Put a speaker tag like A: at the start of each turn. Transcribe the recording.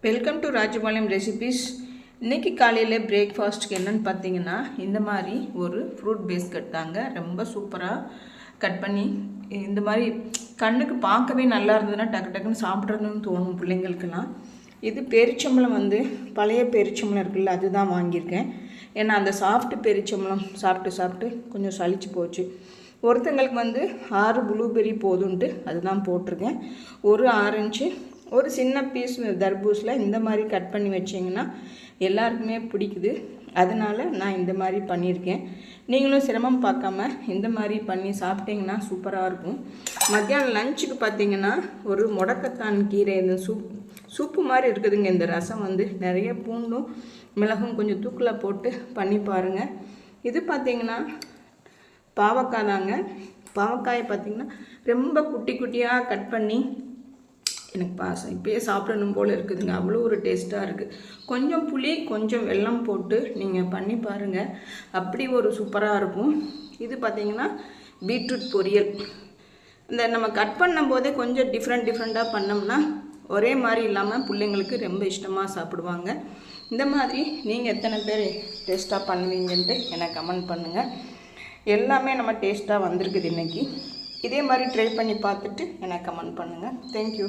A: Welcome to Rajapalayam recipes. இன்றைக்கி காலையில் பிரேக்ஃபாஸ்ட்டுக்கு என்னென்னு பார்த்தீங்கன்னா, இந்த மாதிரி ஒரு ஃப்ரூட் பேஸ்கட் தாங்க. ரொம்ப சூப்பராக கட் பண்ணி இந்த மாதிரி கண்ணுக்கு பார்க்கவே நல்லா இருந்ததுன்னா டக்கு டக்குன்னு சாப்பிட்றதுன்னு தோணும் பிள்ளைங்களுக்கெல்லாம். இது பேரிச்சம்பழம் பழைய பேரிச்சம்பழம் இருக்குல்ல, அதுதான் வாங்கியிருக்கேன். ஏன்னா அந்த சாஃப்ட்டு பேரிச்சம்பழம் சாப்பிட்டு கொஞ்சம் சளிச்சு போச்சு. ஒருத்தங்களுக்கு 6 ப்ளூபெர்ரி போதுன்ட்டு அதுதான் போட்டிருக்கேன். ஒரு ஆரஞ்சு, ஒரு சின்ன பீஸ் தர்பூஸில் இந்த மாதிரி கட் பண்ணி வச்சிங்கன்னா எல்லாருக்குமே பிடிக்குது. அதனால் நான் இந்த மாதிரி பண்ணியிருக்கேன். நீங்களும் சிரமம் பார்க்காம இந்த மாதிரி பண்ணி சாப்பிட்டிங்கன்னா சூப்பராக இருக்கும். மத்தியானம் லஞ்சுக்கு பார்த்திங்கன்னா ஒரு முடக்கத்தான் கீரை, இந்த சூப்பு மாதிரி இருக்குதுங்க. இந்த ரசம் நிறைய பூண்டும் மிளகும் கொஞ்சம் தூக்கில் போட்டு பண்ணி பாருங்கள். இது பார்த்திங்கன்னா பாவக்காய் தாங்க. பாவக்காயை பார்த்திங்கன்னா ரொம்ப குட்டி குட்டியாக கட் பண்ணி எனக்கு பாசம் இப்போயே சாப்பிடணும் போல் இருக்குதுங்க. அவ்வளோ ஒரு டேஸ்ட்டாக இருக்குது. கொஞ்சம் புளி கொஞ்சம் வெல்லம் போட்டு நீங்கள் பண்ணி பாருங்கள், அப்படி ஒரு சூப்பராக இருக்கும். இது பார்த்திங்கன்னா பீட்ரூட் பொரியல். இந்த நம்ம கட் பண்ணும் போதே கொஞ்சம் டிஃப்ரெண்ட்டாக பண்ணோம்னா ஒரே மாதிரி இல்லாமல் பிள்ளைங்களுக்கு ரொம்ப இஷ்டமாக சாப்பிடுவாங்க. இந்த மாதிரி நீங்கள் எத்தனை பேர் டேஸ்ட்டாக பண்ணுவீங்கன்ட்டு எனக்கு கமெண்ட் பண்ணுங்கள். எல்லாமே நம்ம டேஸ்ட்டாக வந்திருக்குது இன்றைக்கி. இதே மாதிரி ட்ரை பண்ணி பார்த்துட்டு எனக்கு கமெண்ட் பண்ணுங்கள். தேங்க்யூ.